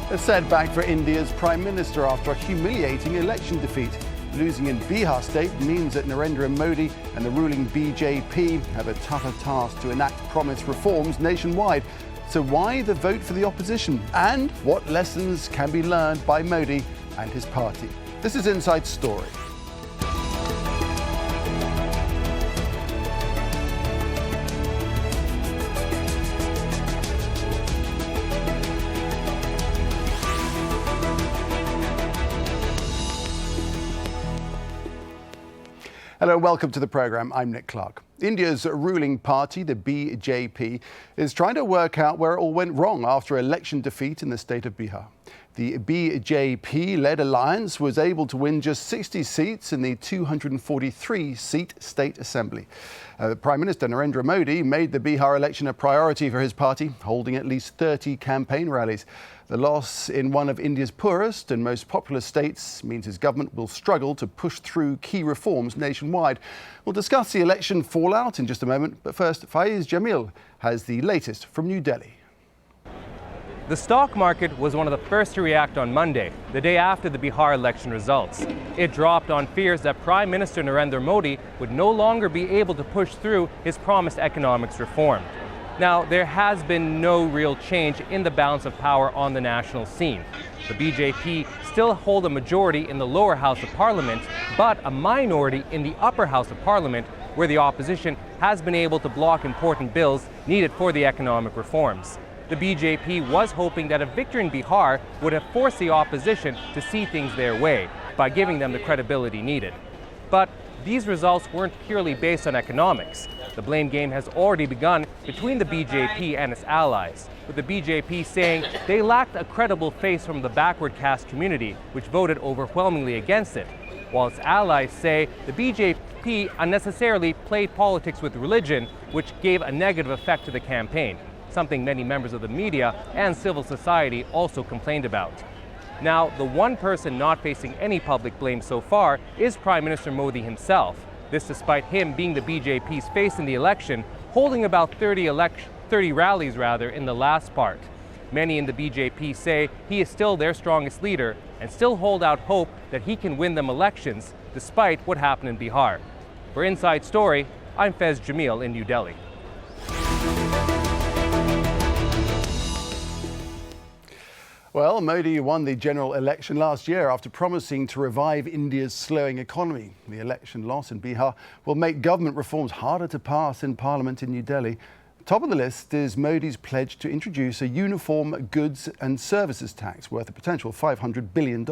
A setback for India's Prime Minister after a humiliating election defeat. Losing in Bihar state means that Narendra Modi and the ruling BJP have a tougher task to enact promised reforms nationwide. So why the vote for the opposition? And what lessons can be learned by Modi and his party? This is Inside Story. Hello, welcome to the programme. I'm Nick Clark. India's ruling party, the BJP, is trying to work out where it all went wrong after election defeat in the state of Bihar. The BJP-led alliance was able to win just 60 seats in the 243-seat state assembly. Prime Minister Narendra Modi made the Bihar election a priority for his party, holding at least 30 campaign rallies. The loss in one of India's poorest and most populous states means his government will struggle to push through key reforms nationwide. We'll discuss the election fallout in just a moment, but first, Faiz Jamil has the latest from New Delhi. The stock market was one of the first to react on Monday, the day after the Bihar election results. It dropped on fears that Prime Minister Narendra Modi would no longer be able to push through his promised economics reform. Now, there has been no real change in the balance of power on the national scene. The BJP still hold a majority in the lower house of parliament, but a minority in the upper house of parliament, where the opposition has been able to block important bills needed for the economic reforms. The BJP was hoping that a victory in Bihar would have forced the opposition to see things their way by giving them the credibility needed. But these results weren't purely based on economics. The blame game has already begun between the BJP and its allies, with the BJP saying they lacked a credible face from the backward caste community, which voted overwhelmingly against it, while its allies say the BJP unnecessarily played politics with religion, which gave a negative effect to the campaign, something many members of the media and civil society also complained about. Now, the one person not facing any public blame so far is Prime Minister Modi himself. This despite him being the BJP's face in the election, holding about 30 rallies in the last part. Many in the BJP say he is still their strongest leader and still hold out hope that he can win them elections despite what happened in Bihar. For Inside Story, I'm Faiz Jamil in New Delhi. Well, Modi won the general election last year after promising to revive India's slowing economy. The election loss in Bihar will make government reforms harder to pass in Parliament in New Delhi. Top of the list is Modi's pledge to introduce a uniform goods and services tax worth a potential $500 billion.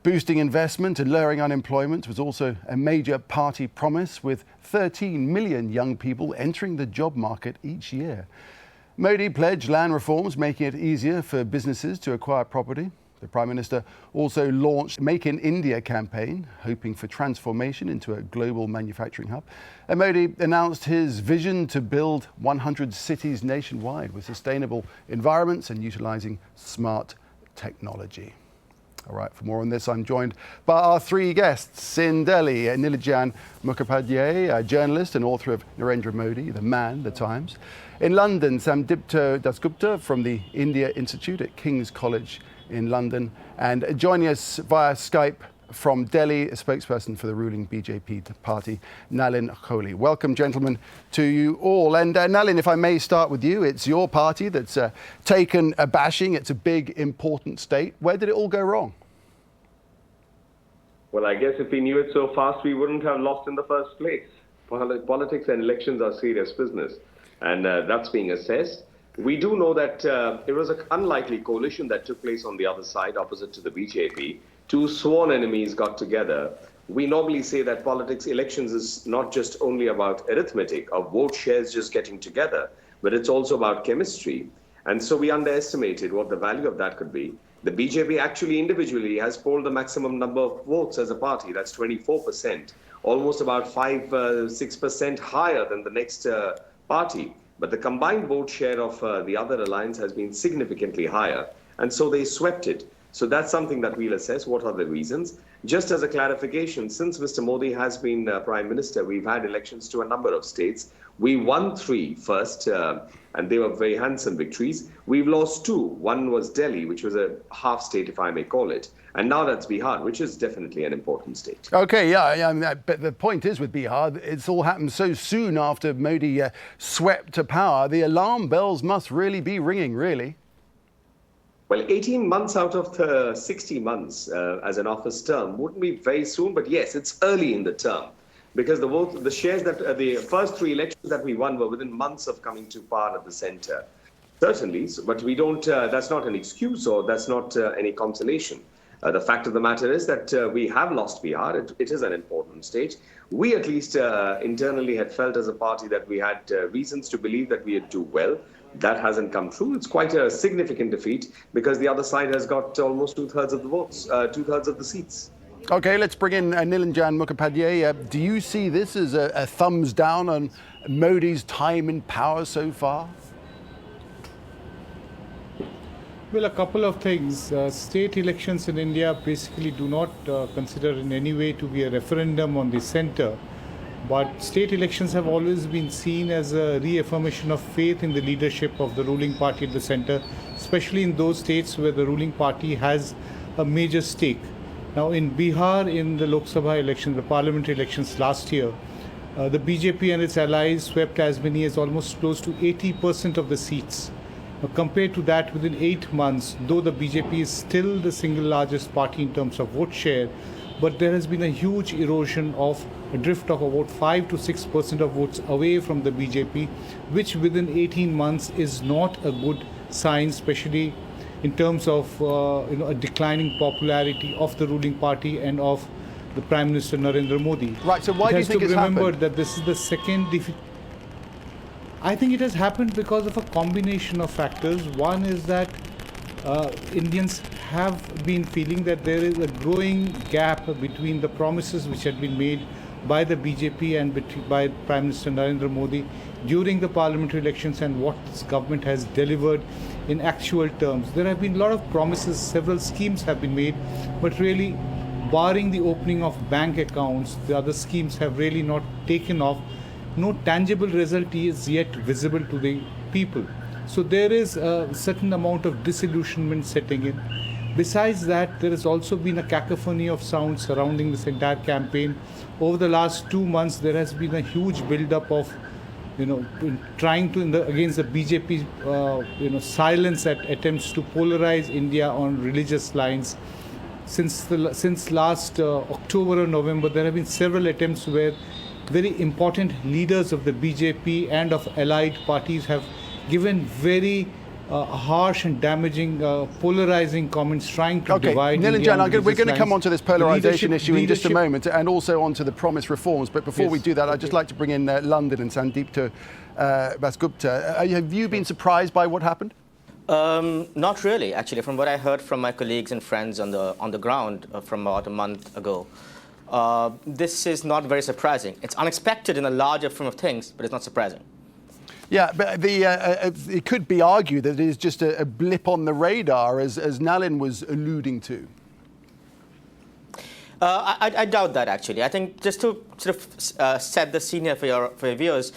Boosting investment and lowering unemployment was also a major party promise, with 13 million young people entering the job market each year. Modi pledged land reforms, making it easier for businesses to acquire property. The Prime Minister also launched Make in India campaign, hoping for transformation into a global manufacturing hub. And Modi announced his vision to build 100 cities nationwide with sustainable environments and utilising smart technology. All right, for more on this, I'm joined by our three guests. In Delhi, Nilanjan Mukhopadhyay, a journalist and author of Narendra Modi, The Man, The Times. In London, Samdipta Dasgupta from the India Institute at King's College in London. And joining us via Skype from Delhi, a spokesperson for the ruling BJP party, Nalin Kohli. Welcome, gentlemen, to you all. And Nalin, if I may start with you, it's your party that's taken a bashing. It's a big, important state. Where did it all go wrong? Well, I guess if we knew it so fast, we wouldn't have lost in the first place. Politics and elections are serious business, and that's being assessed. We do know that it was an unlikely coalition that took place on the other side, opposite to the BJP. Two sworn enemies got together. We normally say that politics, elections is not just only about arithmetic of vote shares just getting together, but it's also about chemistry. And so we underestimated what the value of that could be. The BJP actually individually has polled the maximum number of votes as a party. That's 24%, almost about 6% higher than the next party. But the combined vote share of the other alliance has been significantly higher. And so they swept it. So that's something that we'll assess. What are the reasons? Just as a clarification, since Mr. Modi has been Prime Minister, we've had elections to a number of states. We won 3 first, and they were very handsome victories. We've lost 2. One was Delhi, which was a half state, if I may call it. And now that's Bihar, which is definitely an important state. OK, yeah, but the point is with Bihar, it's all happened so soon after Modi swept to power. The alarm bells must really be ringing, really. Well, 18 months out of the 60 months as an office term wouldn't be very soon, but yes, it's early in the term. Because the shares that the first 3 elections that we won were within months of coming to power at the centre. Certainly, but we don't, that's not an excuse or that's not any consolation. The fact of the matter is that we have lost Bihar. It is an important state. We at least internally had felt as a party that we had reasons to believe that we would do well. That hasn't come true. It's quite a significant defeat because the other side has got almost 2/3 of the votes, 2/3 of the seats. OK, let's bring in Nilanjan Mukhopadhyay. Do you see this as a thumbs down on Modi's time in power so far? Well, a couple of things. State elections in India basically do not consider in any way to be a referendum on the centre. But state elections have always been seen as a reaffirmation of faith in the leadership of the ruling party at the centre, especially in those states where the ruling party has a major stake. Now, in Bihar, in the Lok Sabha elections, the parliamentary elections last year, the BJP and its allies swept as many as almost close to 80% of the seats. Compared to that, within 8 months, though the BJP is still the single largest party in terms of vote share, but there has been a huge erosion of a drift of about 5 to 6% of votes away from the BJP, which within 18 months is not a good sign, especially in terms of a declining popularity of the ruling party and of the Prime Minister Narendra Modi. Right, so why do you think it's happened? Remember that this is the second defeat. I think it has happened because of a combination of factors. One is that Indians have been feeling that there is a growing gap between the promises which had been made by the BJP and by Prime Minister Narendra Modi during the parliamentary elections and what this government has delivered in actual terms. There have been a lot of promises, several schemes have been made, but really, barring the opening of bank accounts, the other schemes have really not taken off. No tangible result is yet visible to the people. So there is a certain amount of disillusionment setting in. Besides that, there has also been a cacophony of sounds surrounding this entire campaign. Over the last 2 months, there has been a huge build-up of, trying to, against the BJP, silence at attempts to polarize India on religious lines. Since last October or November, there have been several attempts where very important leaders of the BJP and of allied parties have given very harsh and damaging, polarizing comments trying to divide India. Nilanjan, we're going to come on to this polarization issue in just a moment and also on to the promised reforms. But before we do that, I'd just like to bring in London and Sandeep to Basgupta. Have you been surprised by what happened? Not really, actually. From what I heard from my colleagues and friends on the ground from about a month ago, this is not very surprising. It's unexpected in a larger frame of things, but it's not surprising. Yeah, but it could be argued that it is just a blip on the radar, as Nalin was alluding to. I doubt that, actually. I think just to sort of set the scene here for your viewers,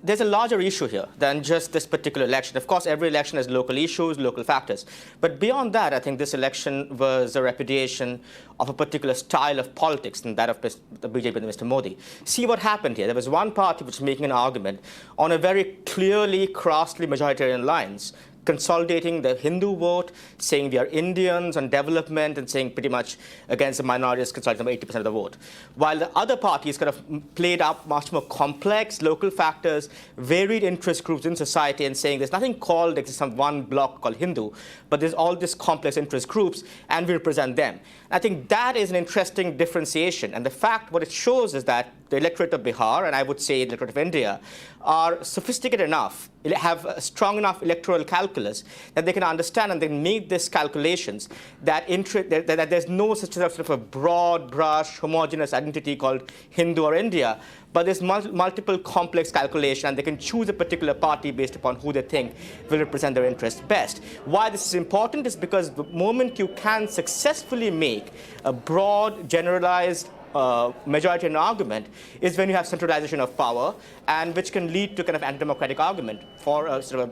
there's a larger issue here than just this particular election. Of course, every election has local issues, local factors. But beyond that, I think this election was a repudiation of a particular style of politics than that of the BJP and Mr. Modi. See what happened here. There was one party which was making an argument on a very clearly, crassly majoritarian lines, consolidating the Hindu vote, saying we are Indians on development, and saying pretty much against the minorities, consolidating 80% of the vote. While the other parties kind of played up much more complex local factors, varied interest groups in society, and saying there's nothing called, there's some one block called Hindu, but there's all these complex interest groups, and we represent them. I think that is an interesting differentiation. And the fact, what it shows is that the electorate of Bihar, and I would say the electorate of India, are sophisticated enough have a strong enough electoral calculus that they can understand and they can make these calculations that there's no such sort of a broad brush homogeneous identity called Hindu or India, but there's multiple complex calculation, and they can choose a particular party based upon who they think will represent their interests best. Why this is important is because the moment you can successfully make a broad, generalized majoritarian argument is when you have centralization of power, and which can lead to kind of anti-democratic argument for a sort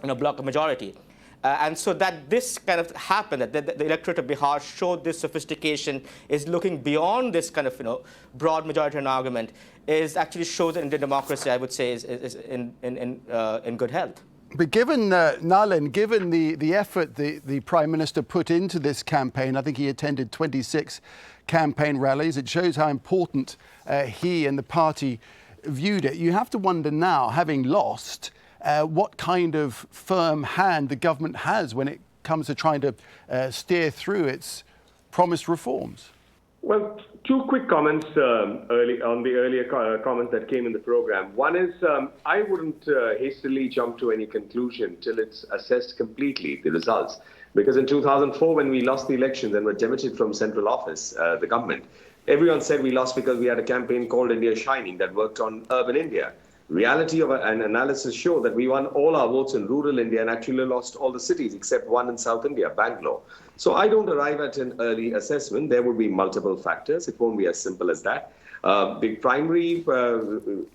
of bloc of majority. And so that this kind of happened, that the electorate of Bihar showed this sophistication, is looking beyond this kind of broad majoritarian argument, is actually shows that Indian democracy, I would say, is in good health. But given, Nalin, given the effort the Prime Minister put into this campaign, I think he attended 26 campaign rallies. It shows how important he and the party viewed it. You have to wonder now, having lost, what kind of firm hand the government has when it comes to trying to steer through its promised reforms. Well, two quick comments on the earlier comments that came in the program. One is I wouldn't hastily jump to any conclusion till it's assessed completely, the results. Because in 2004, when we lost the elections and were demoted from central office, the government, everyone said we lost because we had a campaign called India Shining that worked on urban India. Reality of an analysis show that we won all our votes in rural India and actually lost all the cities except one in South India, Bangalore. So I don't arrive at an early assessment. There will be multiple factors. It won't be as simple as that. The primary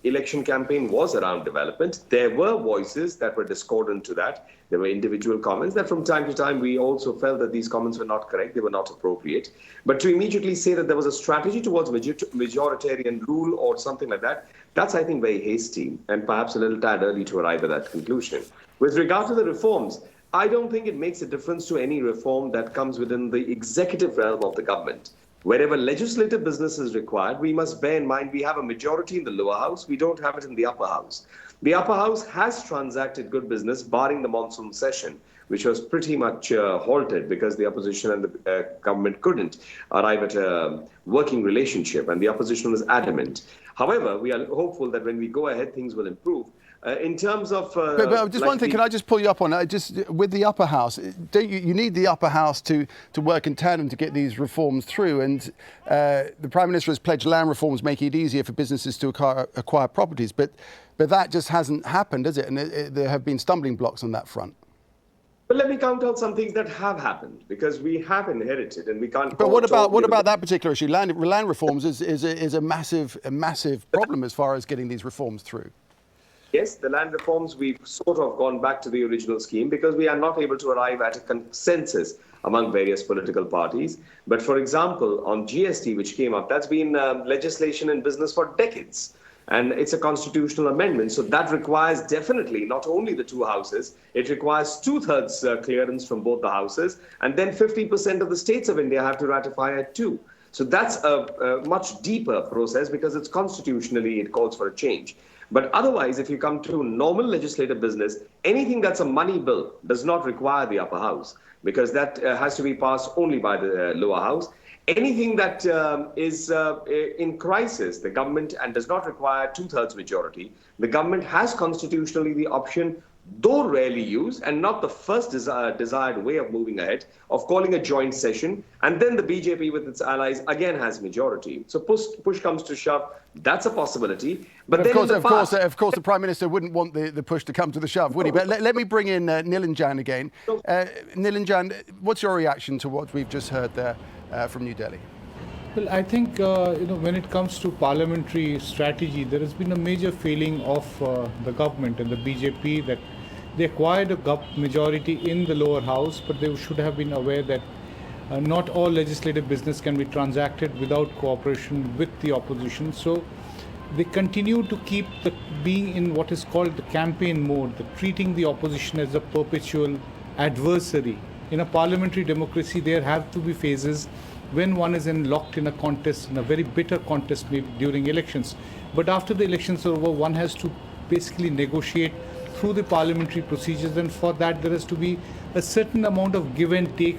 election campaign was around development. There were voices that were discordant to that. There were individual comments that from time to time we also felt that these comments were not correct, they were not appropriate. But to immediately say that there was a strategy towards majoritarian rule or something like that, that's, I think, very hasty and perhaps a little tad early to arrive at that conclusion. With regard to the reforms, I don't think it makes a difference to any reform that comes within the executive realm of the government. Wherever legislative business is required, we must bear in mind we have a majority in the lower house. We don't have it in the upper house. The upper house has transacted good business, barring the monsoon session, which was pretty much halted because the opposition and the government couldn't arrive at a working relationship, and the opposition was adamant. However, we are hopeful that when we go ahead, things will improve. In terms of... but just one thing, can I just pull you up on it? Just with the upper house, don't you need the upper house to work in tandem to get these reforms through? And the Prime Minister has pledged land reforms, making it easier for businesses to acquire properties. But that just hasn't happened, has it? And there have been stumbling blocks on that front. But let me count out some things that have happened, because we have inherited and we can't... But what about that particular issue? Land reforms is a massive problem as far as getting these reforms through. Yes, the land reforms, we've sort of gone back to the original scheme because we are not able to arrive at a consensus among various political parties. But for example, on GST, which came up, that's been legislation in business for decades. And it's a constitutional amendment. So that requires definitely not only the two houses, it requires 2/3 clearance from both the houses. And then 50% of the states of India have to ratify it too. So that's a much deeper process because it's constitutionally, it calls for a change. But otherwise, if you come to normal legislative business, anything that's a money bill does not require the upper house because that has to be passed only by the lower house. Anything that is in crisis, the government, and does not require 2/3 majority, the government has constitutionally the option, though rarely used and not the first desired way of moving ahead, of calling a joint session, and then the BJP with its allies again has majority. So push comes to shove, that's a possibility. But of course, the Prime Minister wouldn't want the push to come to the shove, would he? But let me bring in Nilanjan again. Nilanjan, what's your reaction to what we've just heard there from New Delhi? Well, I think when it comes to parliamentary strategy, there has been a major failing of the government and the BJP that they acquired a majority in the lower house, but they should have been aware that not all legislative business can be transacted without cooperation with the opposition. So they continue to keep being in what is called the campaign mode, treating the opposition as a perpetual adversary. In a parliamentary democracy, there have to be phases when one is locked in a contest, in a very bitter contest during elections. But after the elections are over, one has to basically negotiate through the parliamentary procedures, and for that there has to be a certain amount of give and take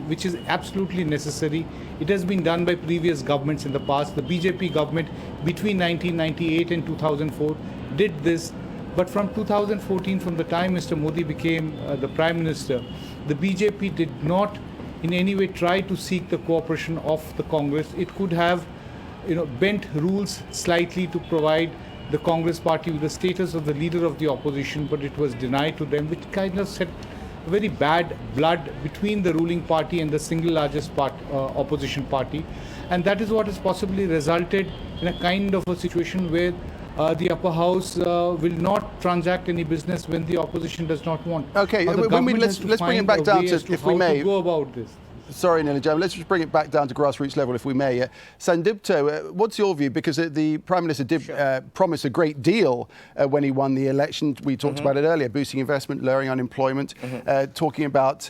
which is absolutely necessary. It has been done by previous governments in the past. The BJP government between 1998 and 2004 did this. But from 2014, from the time Mr. Modi became the Prime Minister, the BJP did not in any way try to seek the cooperation of the Congress. It could have bent rules slightly to provide the Congress party with the status of the leader of the opposition, but it was denied to them, which kind of set very bad blood between the ruling party and the single largest opposition party. And that is what has possibly resulted in a kind of a situation where the upper house will not transact any business when the opposition does not want. Okay, let's bring it back down to, if we may, go about this. Sorry, Nilanjan, let's just bring it back down to grassroots level, if we may. Sandipto, what's your view? Because the Prime Minister did promise a great deal when he won the election. We talked about it earlier, boosting investment, lowering unemployment, talking about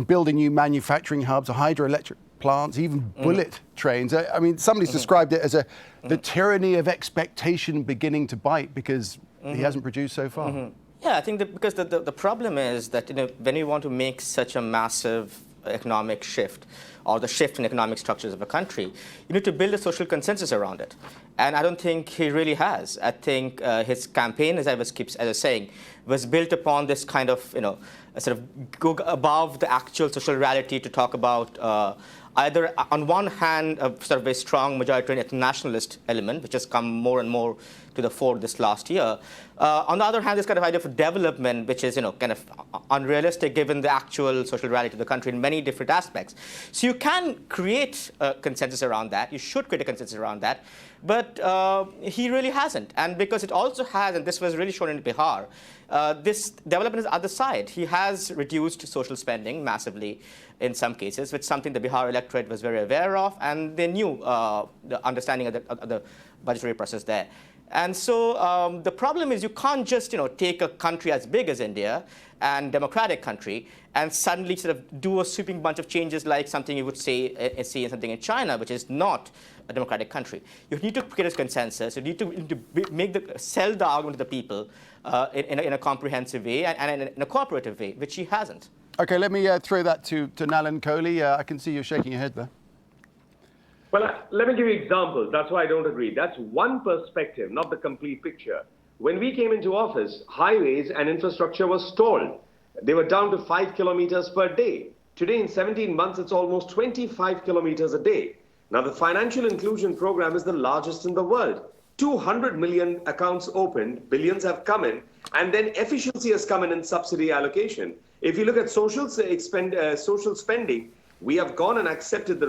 building new manufacturing hubs, hydroelectric plants, even bullet trains. I mean, somebody's described it as the tyranny of expectation beginning to bite because he hasn't produced so far. Yeah, I think that because the problem is that when you want to make such a massive economic shift or the shift in economic structures of a country, you need to build a social consensus around it. And I don't think he really has. I think his campaign, as I was saying, was built upon this kind of, sort of go above the actual social reality to talk about either, on one hand, a sort of a strong majoritarian nationalist element, which has come more and more to the fore this last year. On the other hand, this kind of idea of development, which is, kind of unrealistic given the actual social reality of the country in many different aspects. So you can create a consensus around that. You should create a consensus around that. But he really hasn't. And because it also has, and this was really shown in Bihar, this development is the other side. He has reduced social spending massively in some cases, which is something the Bihar electorate was very aware of, and they knew the understanding of the budgetary process there. And so the problem is you can't just take a country as big as India and democratic country and suddenly sort of do a sweeping bunch of changes like something you would see in something in China, which is not a democratic country. You need to create a consensus. You need to sell the argument to the people in a comprehensive way and in a cooperative way, which he hasn't. Okay, let me throw that to Nalan Kohli. I can see you shaking your head there. Well, let me give you examples. That's why I don't agree. That's one perspective, not the complete picture. When we came into office, highways and infrastructure were stalled. They were down to 5 kilometers per day. Today, in 17 months, it's almost 25 kilometers a day. Now, the financial inclusion program is the largest in the world. 200 million accounts opened, billions have come in, and then efficiency has come in subsidy allocation. If you look at social spending, we have gone and accepted the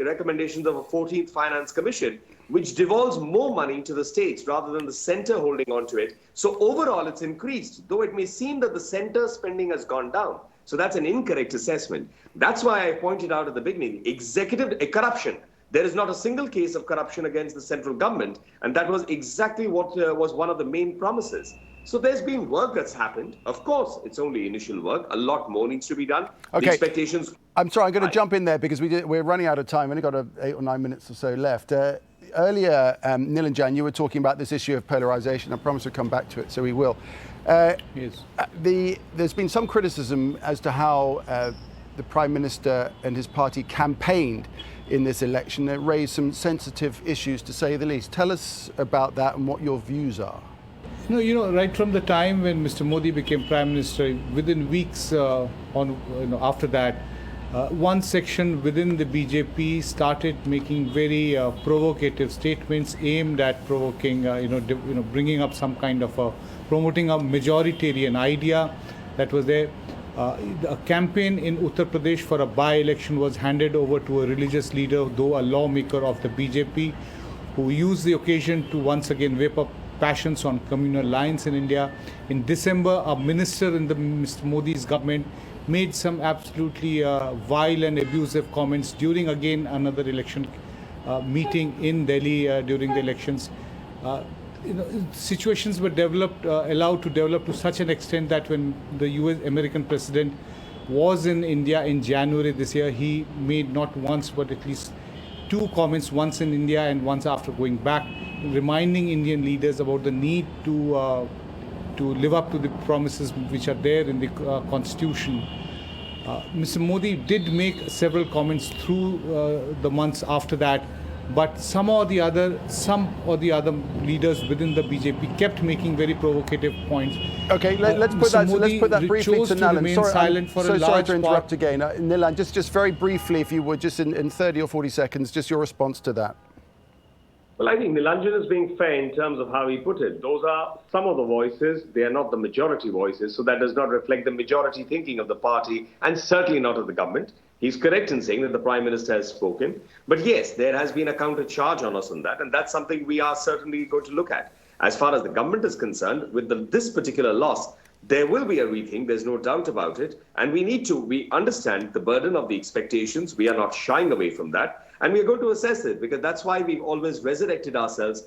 recommendations of a 14th Finance Commission, which devolves more money to the states rather than the center holding on to it. So overall, it's increased, though it may seem that the center spending has gone down. So that's an incorrect assessment. That's why I pointed out at the beginning, executive corruption. There is not a single case of corruption against the central government, and that was exactly what was one of the main promises. So there's been work that's happened. Of course, it's only initial work. A lot more needs to be done. Okay. The expectations... I'm sorry, I'm going to jump in there because we're running out of time. We've only got 8 or 9 minutes or so left. Earlier, Nilanjan, you were talking about this issue of polarization. I promise we'll come back to it, so we will. Yes. There's been some criticism as to how the Prime Minister and his party campaigned in this election. It raised some sensitive issues, to say the least. Tell us about that and what your views are. Right from the time when Mr. Modi became Prime Minister, within weeks after that, one section within the BJP started making very provocative statements aimed at provoking, bringing up some kind of promoting a majoritarian idea that was there. A campaign in Uttar Pradesh for a by-election was handed over to a religious leader, though a lawmaker of the BJP, who used the occasion to once again whip up passions on communal lines in India. In December, a minister in Mr. Modi's government made some absolutely vile and abusive comments during again another election meeting in Delhi during the elections. Situations were allowed to develop to such an extent that when the American president was in India in January this year, he made not once but at least 2 comments, once in India and once after going back, reminding Indian leaders about the need to live up to the promises which are there in the Constitution. Mr. Modi did make several comments through the months after that, But some or the other leaders within the BJP kept making very provocative points. Okay, let's put that briefly to Nilan. Sorry to interrupt part. again. Nilan, just very briefly, if you would, just in 30 or 40 seconds, just your response to that. Well, I think Nilanjan is being fair in terms of how he put it. Those are some of the voices. They are not the majority voices, so that does not reflect the majority thinking of the party and certainly not of the government. He's correct in saying that the Prime Minister has spoken. But yes, there has been a counter charge on us on that, and that's something we are certainly going to look at. As far as the government is concerned, with this particular loss, there will be a rethink, there's no doubt about it. And we understand the burden of the expectations. We are not shying away from that. And we are going to assess it, because that's why we've always resurrected ourselves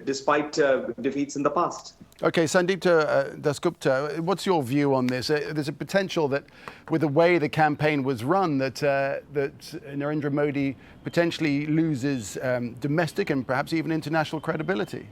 despite defeats in the past. Okay, Sandeep Dasgupta, what's your view on this? There's a potential that with the way the campaign was run, that Narendra Modi potentially loses domestic and perhaps even international credibility.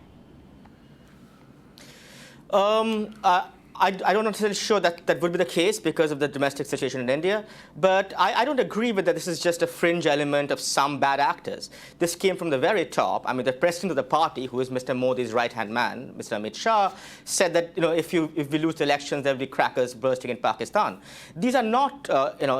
I'm not necessarily sure that would be the case because of the domestic situation in India, but I don't agree with that this is just a fringe element of some bad actors. This came from the very top. I mean, the president of the party, who is Mr. Modi's right-hand man, Mr. Amit Shah, said that, if we lose the elections, there will be crackers bursting in Pakistan. These are not,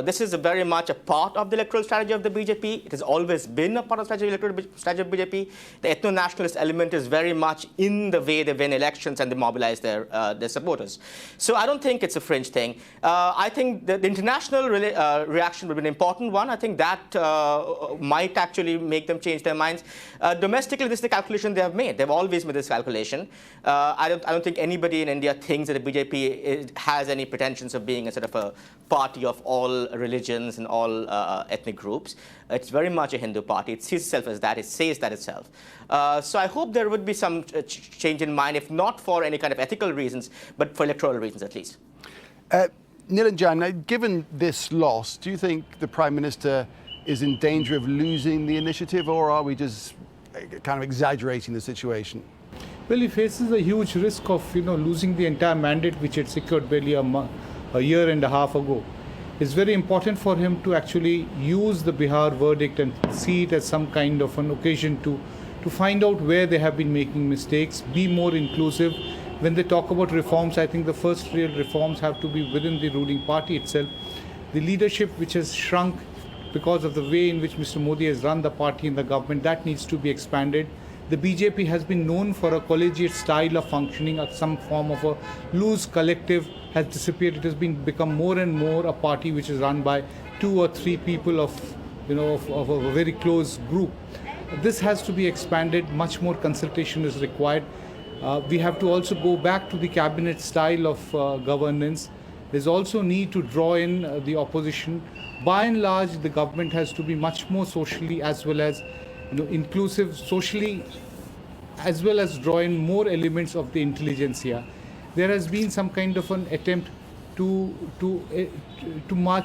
this is very much a part of the electoral strategy of the BJP. It has always been a part of the electoral strategy of BJP. The ethno-nationalist element is very much in the way they win elections and they mobilize their supporters. So I don't think it's a fringe thing. I think the international reaction will be an important one. I think that might actually make them change their minds. Domestically, this is the calculation they have made. They've always made this calculation. I don't think anybody in India thinks that the BJP has any pretensions of being a sort of a party of all religions and all ethnic groups. It's very much a Hindu party. It sees itself as that. It says that itself. So I hope there would be some change in mind, if not for any kind of ethical reasons, but for electoral reasons at least. Nilanjan, given this loss, do you think the Prime Minister is in danger of losing the initiative, or are we just kind of exaggerating the situation? Well, he faces a huge risk of losing the entire mandate which had secured barely a year and a half ago. It's very important for him to actually use the Bihar verdict and see it as some kind of an occasion to find out where they have been making mistakes, be more inclusive. When they talk about reforms, I think the first real reforms have to be within the ruling party itself. The leadership which has shrunk because of the way in which Mr. Modi has run the party and the government, that needs to be expanded. The BJP has been known for a collegiate style of functioning, some form of a loose collective has disappeared. It has become more and more a party which is run by 2 or 3 people of a very close group. This has to be expanded. Much more consultation is required. We have to also go back to the cabinet style of governance. There's also need to draw in the opposition. By and large, the government has to be much more socially as well as inclusive, socially, as well as draw in more elements of the intelligentsia. There has been some kind of an attempt to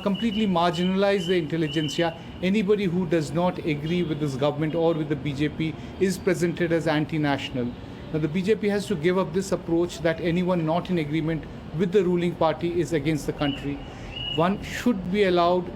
completely marginalize the intelligentsia. Anybody who does not agree with this government or with the BJP is presented as anti-national. Now, the BJP has to give up this approach that anyone not in agreement with the ruling party is against the country. One should be allowed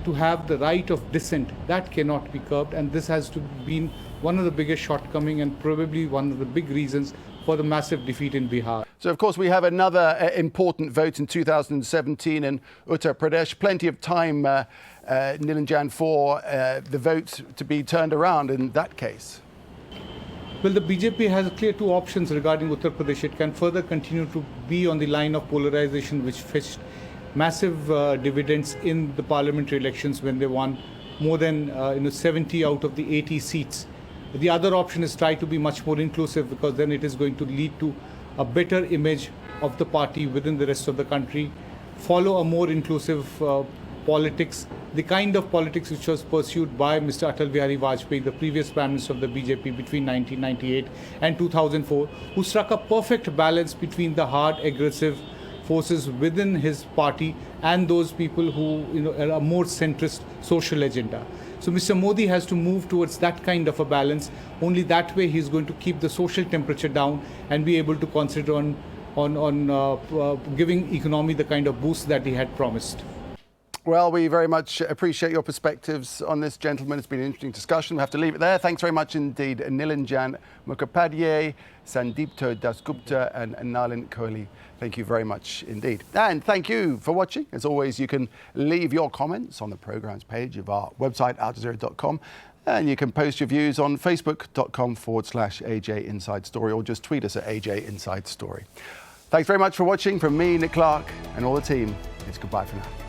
to have the right of dissent. That cannot be curbed, and this has to be one of the biggest shortcomings and probably one of the big reasons for the massive defeat in Bihar. So, of course, we have another important vote in 2017 in Uttar Pradesh. Plenty of time, Nilanjan, for the vote to be turned around in that case. Well, the BJP has clear 2 options regarding Uttar Pradesh. It can further continue to be on the line of polarization, which fetched massive dividends in the parliamentary elections when they won more than 70 out of the 80 seats. The other option is try to be much more inclusive, because then it is going to lead to a better image of the party within the rest of the country, follow a more inclusive politics, the kind of politics which was pursued by Mr. Atal Bihari Vajpayee, the previous Prime Minister of the BJP between 1998 and 2004, who struck a perfect balance between the hard, aggressive forces within his party and those people who are a more centrist social agenda. So Mr. Modi has to move towards that kind of a balance. Only that way he is going to keep the social temperature down and be able to concentrate on giving economy the kind of boost that he had promised. Well, we very much appreciate your perspectives on this, gentlemen. It's been an interesting discussion. We have to leave it there. Thanks very much indeed, Nilanjan Mukhopadhyay, Sandipto Dasgupta and Nalin Kohli. Thank you very much indeed. And thank you for watching. As always, you can leave your comments on the programme's page of our website, aljazeera.com. And you can post your views on facebook.com/AJ Inside Story, or just tweet us at AJ Inside Story. Thanks very much for watching. From me, Nick Clark, and all the team, it's goodbye for now.